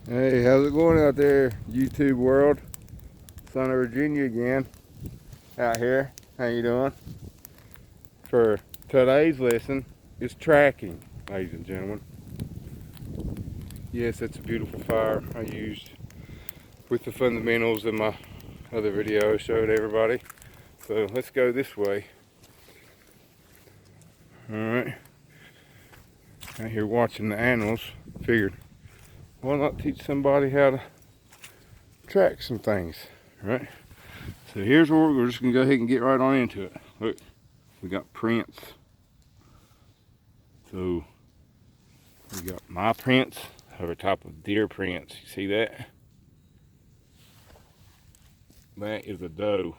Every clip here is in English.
Hey, how's it going out there, YouTube world? Son of Virginia again, out here. How you doing? For today's lesson is tracking, ladies and gentlemen. Yes, that's a beautiful fire I used with the fundamentals in my other video I showed everybody. So let's go this way. Alright. Out here watching the animals. Figured, why not teach somebody how to track some things, right? So here's where we're just gonna go ahead and get right on into it. Look, we got prints. So we got my prints over top of deer prints. You see that? That is a doe.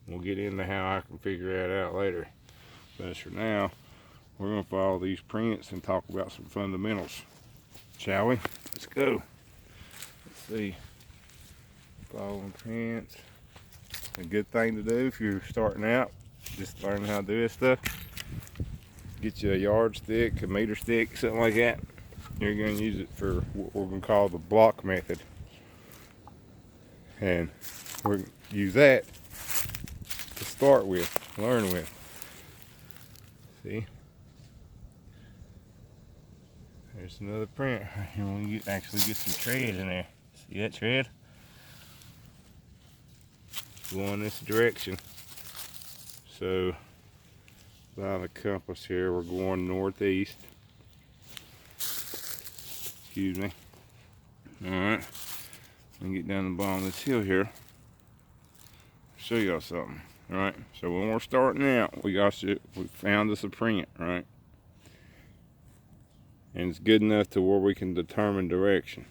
We'll get into how I can figure that out later. But for now, we're gonna follow these prints and talk about some fundamentals. Shall we? Let's go. Let's see. Following prints. A good thing to do if you're starting out, just learning how to do this stuff. Get you a yardstick, a meter stick, something like that. You're going to use it for what we're going to call the block method. And we're going to use that to start with, learn with. See? There's another print. Here we actually get some treads in there. See that tread? Going this direction. So by the compass here, we're going northeast. Excuse me. Alright. Let me get down the bottom of this hill here. Show y'all something. Alright. So when we're starting out, we found us a print, right? And it's good enough to where we can determine direction.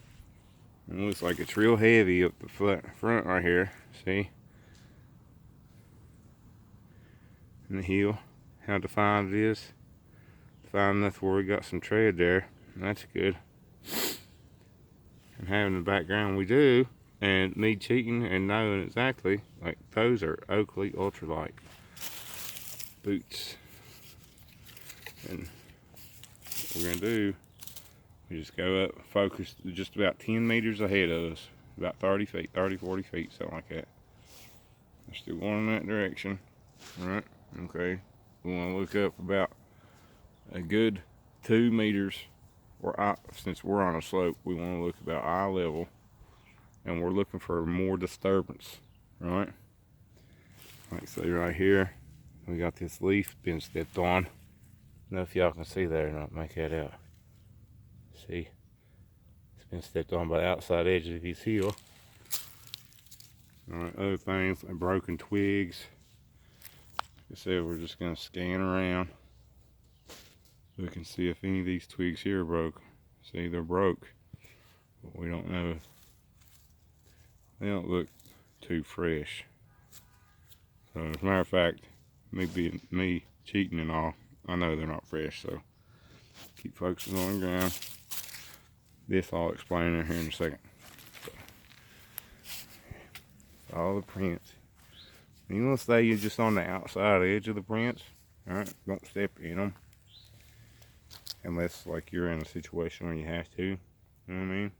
It looks like it's real heavy up the front right here. See? And the hill. How defined it is. Defined enough where we got some tread there. That's good. And having the background we do, and me cheating and knowing exactly, like those are Oakley ultralight boots. And what we're gonna do, we just go up, focus just about 10 meters ahead of us, about 30 feet, 30, 40 feet, something like that. We're still going in that direction. All right, okay. We wanna look up about a good 2 meters, or since we're on a slope, we wanna look about eye level, and we're looking for more disturbance, right? Like say right here, we got this leaf been stepped on. I don't know if y'all can see that or not, make that out. See, it's been stepped on by the outside edge of this hill. All right, other things like broken twigs. Like I said, we're just gonna scan around. We can see if any of these twigs here are broke. See, they're broke, but we don't know. They don't look too fresh. So as a matter of fact, me cheating and all, I know they're not fresh, so keep focusing on the ground. This I'll explain in here in a second. So, all the prints. You want to stay just on the outside edge of the prints, alright? Don't step in them. Unless like you're in a situation where you have to, you know what I mean?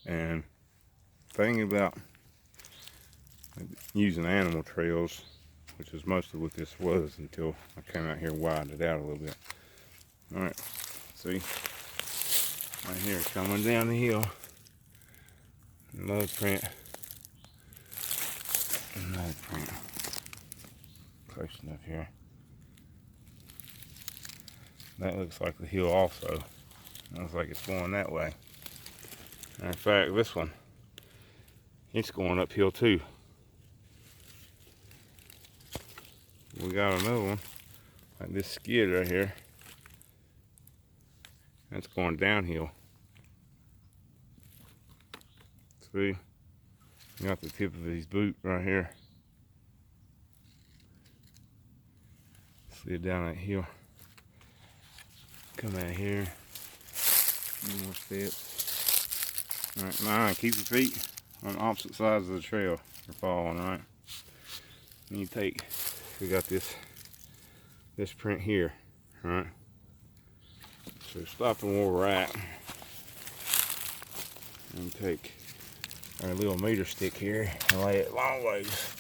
And thinking about using animal trails, which is most of what this was until I came out here and widened it out a little bit. Alright, see? Right here, coming down the hill. Another print. Another print. Close enough here. That looks like the hill also. It looks like it's going that way. Matter of fact, this one, it's going uphill too. We got another one, like this skid right here. That's going downhill. See? Got the tip of his boot right here. Slid down that hill. Come out here. A few more steps. Alright, mind, keep your feet on opposite sides of the trail. You're following, right? And you take, we got this print here, right? So stopping where we're at, and take our little meter stick here and lay it long ways.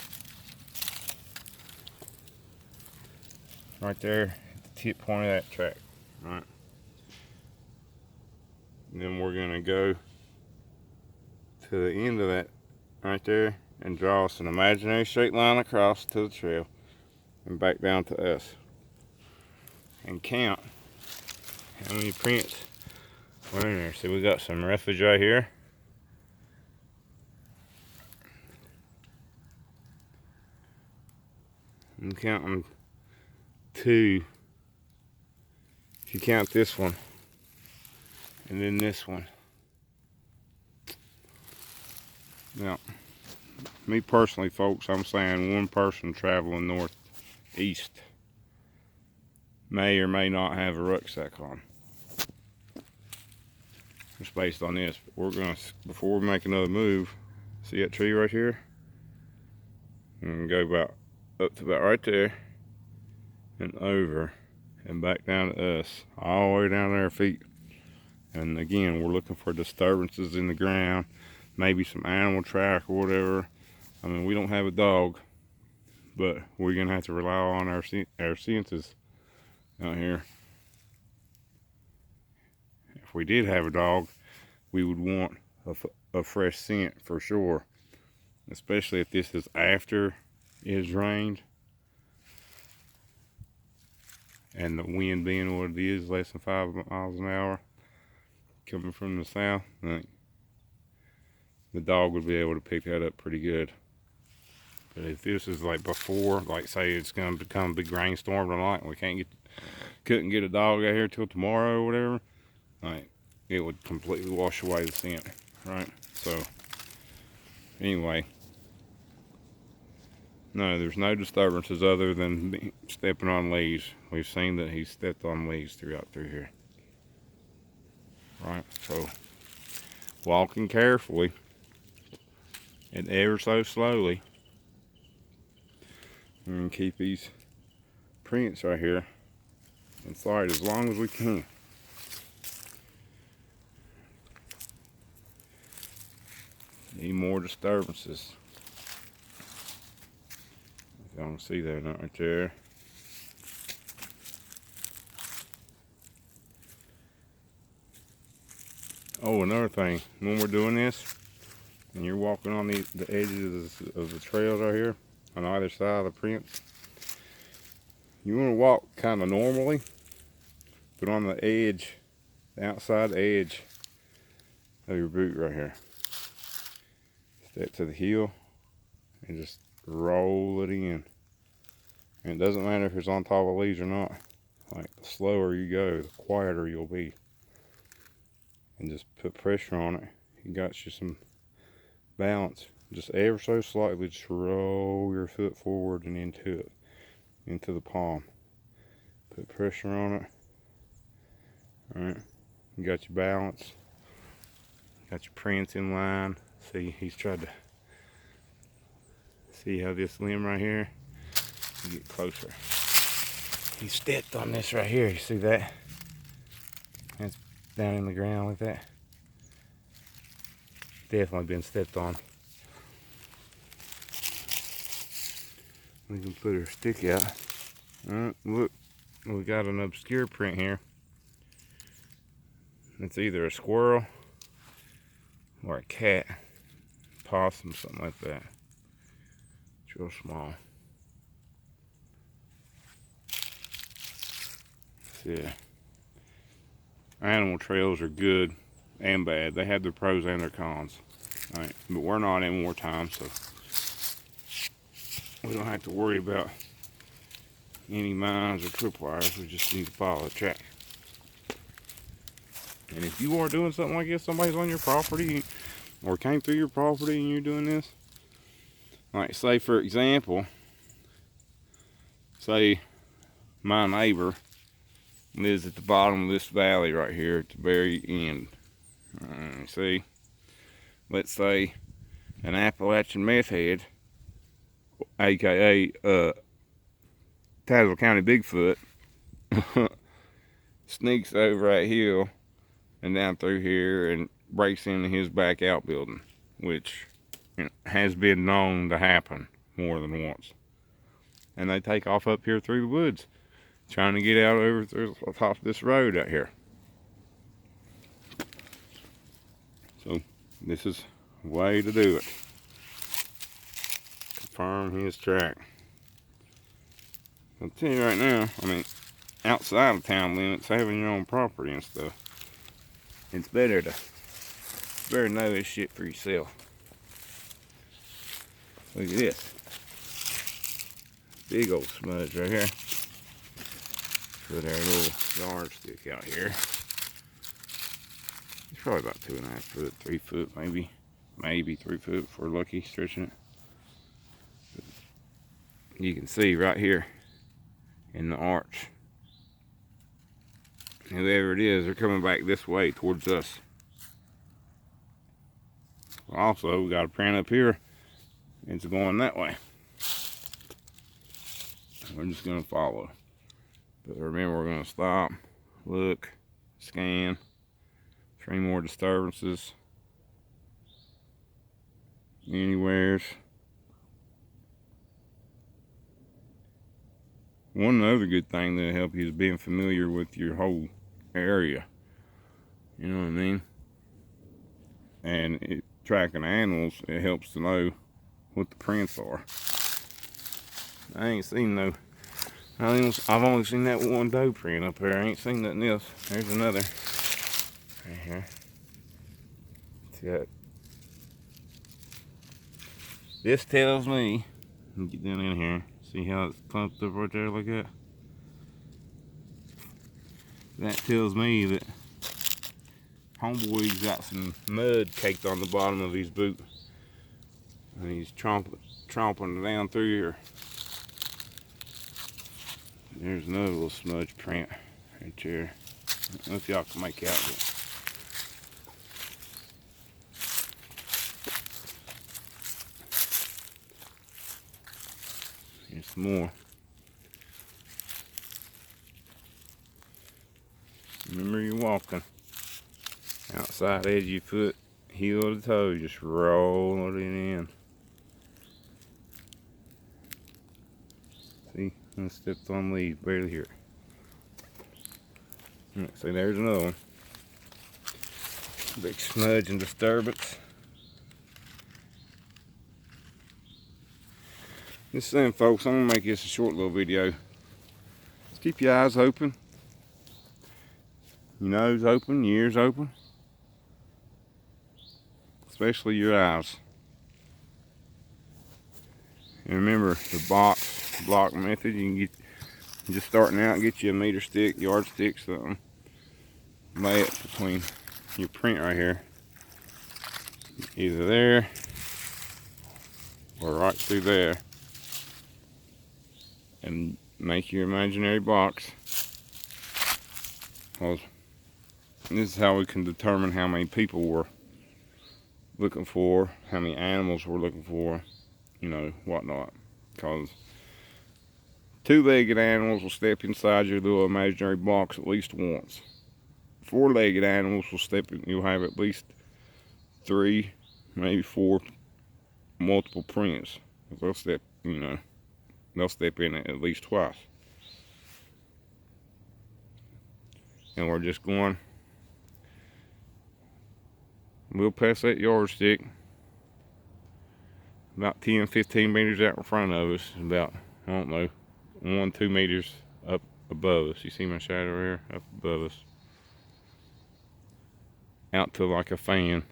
Right there at the tip point of that track. Right. And then we're gonna go to the end of that right there and draw us an imaginary straight line across to the trail and back down to us. And count how many prints are in there. See, we got some roughage right here. I'm counting 2. If you count this one and then this one. Now, me personally, folks, I'm saying one person traveling northeast may or may not have a rucksack on. Just based on this. But we're gonna, before we make another move, see that tree right here? And go about up to about right there and over and back down to us, all the way down to our feet. And again, we're looking for disturbances in the ground, maybe some animal track or whatever. I mean, we don't have a dog, but we're gonna have to rely on our senses out here. If we did have a dog, we would want a fresh scent for sure, especially if this is after it has rained and the wind being what it is, less than 5 miles an hour coming from the south. I think the dog would be able to pick that up pretty good. But if this is like before, like say it's gonna become a big rainstorm tonight and we couldn't get a dog out here till tomorrow or whatever, like it would completely wash away the scent, right? So anyway, no, there's no disturbances other than me stepping on leaves. We've seen that he stepped on leaves through here, right? So walking carefully and ever so slowly, and keep these prints right here in sight as long as we can. Need more disturbances. If y'all can see that right there. Oh, another thing, when we're doing this, and you're walking on the edges of the trails right here, on either side of the prints, you want to walk kind of normally, but on the edge, the outside edge of your boot right here. Step to the heel and just roll it in. And it doesn't matter if it's on top of leaves or not. Like, the slower you go, the quieter you'll be. And just put pressure on it. You got you some balance. Just ever so slightly, just roll your foot forward and into it, into the palm. Put pressure on it. Alright, you got your balance. Got your prints in line. See, he's tried to see how this limb right here, get closer. He stepped on this right here, you see that? That's down in the ground like that. Definitely been stepped on. We can put our stick out. Look, we got an obscure print here. It's either a squirrel or a cat, possum, something like that. It's real small. Yeah. Animal trails are good and bad. They have their pros and their cons. All right, but we're not in wartime, so we don't have to worry about any mines or tripwires. We just need to follow the track. And if you are doing something like this, somebody's on your property or came through your property and you're doing this, like say for example, say my neighbor lives at the bottom of this valley right here at the very end. See, let's say an Appalachian meth head, aka Tazewell County Bigfoot, sneaks over that hill and down through here and breaks into his back outbuilding, which has been known to happen more than once. And they take off up here through the woods, trying to get out over through the top of this road out here. So this is a way to do it. Confirm his track. I'll tell you right now, I mean, outside of town limits, having your own property and stuff, it's better to know this shit for yourself. Look at this. Big old smudge right here. Put our little yardstick out here. It's probably about 2.5 foot, 3 foot, maybe 3 foot if we're lucky stretching it. But you can see right here in the arch, whoever it is, they're coming back this way towards us. Also, we got a print up here. It's going that way. We're just gonna follow. But remember, we're gonna stop, look, scan, 3 more disturbances, anywheres. One other good thing that'll help you is being familiar with your whole area. You know what I mean? And tracking animals, it helps to know what the prints are. I ain't seen no, I've only seen that one doe print up there. I ain't seen nothing else. There's another right here. See that? This tells me, let me get down in here, see how it's pumped up right there like that? That tells me that homeboy's got some mud caked on the bottom of his boot. And he's tromping down through here. There's another little smudge print right there. I don't know if y'all can make out of it. Here's some more. Remember, you're walking. Outside edge of your foot, heel to toe, just roll it in. See, I stepped on leaves, barely hear it. Right, see, there's another one. Big smudge and disturbance. Just saying, folks, I'm gonna make this a short little video. Just keep your eyes open, your nose open, your ears open. Especially your eyes. And remember the block method. You can get, just starting out, get you a meter stick, yardstick, something. Lay it between your print right here, either there or right through there, and make your imaginary box. Well, this is how we can determine how many people were looking for, how many animals we're looking for, you know, whatnot. Because 2-legged animals will step inside your little imaginary box at least once. 4-legged animals will step in, you'll have at least 3, maybe 4 multiple prints. They'll step, you know, they'll step in at least twice. And we're just going, we'll pass that yardstick about 10-15 meters out in front of us, about, I don't know, 1-2 meters up above us. You see my shadow here? Up above us. Out to like a fan.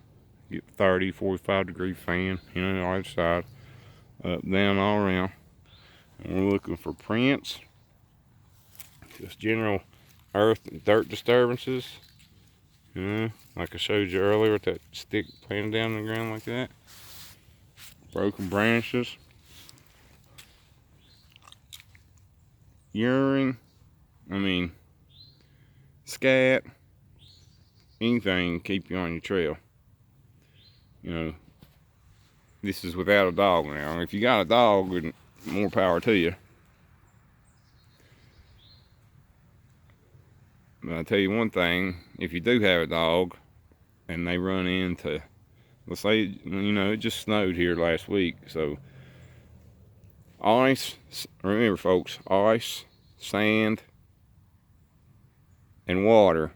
Get 30-45 degree fan, you know, on either side. Up, down, all around. And we're looking for prints. Just general earth and dirt disturbances. You know, like I showed you earlier with that stick planted down in the ground like that. Broken branches. Urine. I mean, scat. Anything to keep you on your trail. You know, this is without a dog now. If you got a dog, then more power to you. But I'll tell you one thing, if you do have a dog and they run into, let's say, you know, it just snowed here last week, so ice, remember folks, ice, sand, and water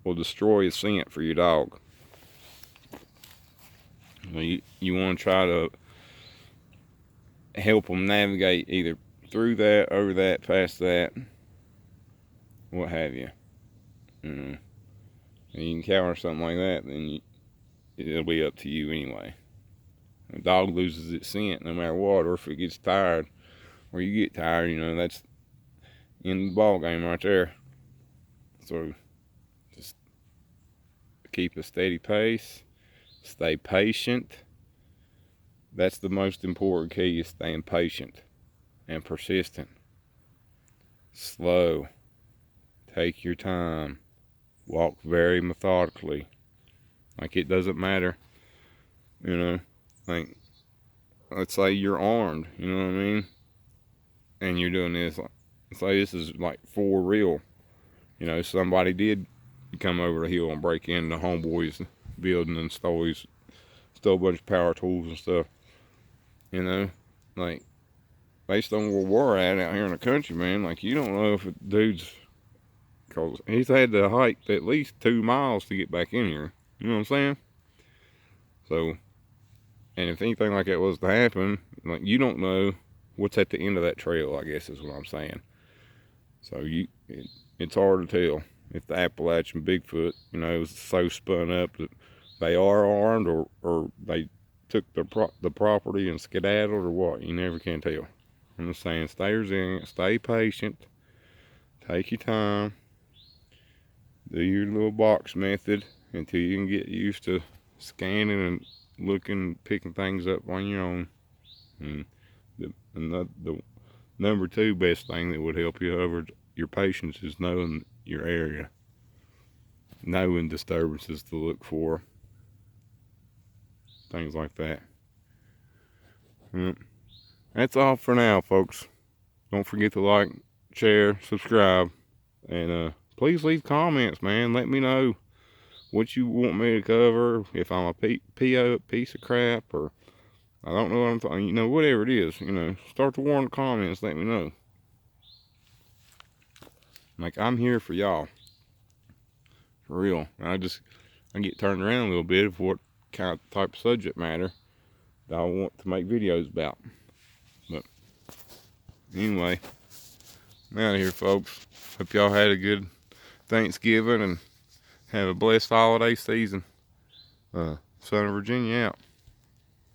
will destroy the scent for your dog. You want to try to help them navigate either through that, over that, past that, what have you. And you encounter something like that, then it'll be up to you anyway. The dog loses its scent no matter what, or if it gets tired, or you get tired, you know, that's in the ball game right there. So just keep a steady pace, stay patient. That's the most important key, is staying patient and persistent. Slow. Take your time. Walk very methodically. Like, it doesn't matter, you know, like, let's say you're armed, you know what I mean? And you're doing this, like, say this is like for real. You know, somebody did come over the hill and break into homeboy's building and stole a bunch of power tools and stuff. You know, like, based on where we're at out here in the country, man, like, you don't know if a dude's, because he's had to hike at least 2 miles to get back in here. You know what I'm saying? So, and if anything like that was to happen, like, you don't know what's at the end of that trail, I guess is what I'm saying. So it's hard to tell if the Appalachian Bigfoot, you know, is so spun up that they are armed, or they took the property and skedaddled, or what. You never can tell. I'm just saying, stay resilient, stay patient, take your time, do your little box method until you can get used to scanning and looking, picking things up on your own. And the number 2 best thing that would help you over your patience is knowing your area, knowing disturbances to look for, things like that. That's all for now, folks. Don't forget to like, share, subscribe, and please leave comments, man. Let me know what you want me to cover, if I'm a piece of crap, or I don't know what I'm talking, you know, whatever it is, you know, start to warn the comments, let me know. Like, I'm here for y'all, for real. I get turned around a little bit of what kind of type of subject matter that I want to make videos about. But anyway, I'm out of here, folks. Hope y'all had a good Thanksgiving and have a blessed holiday season. Son of Virginia out.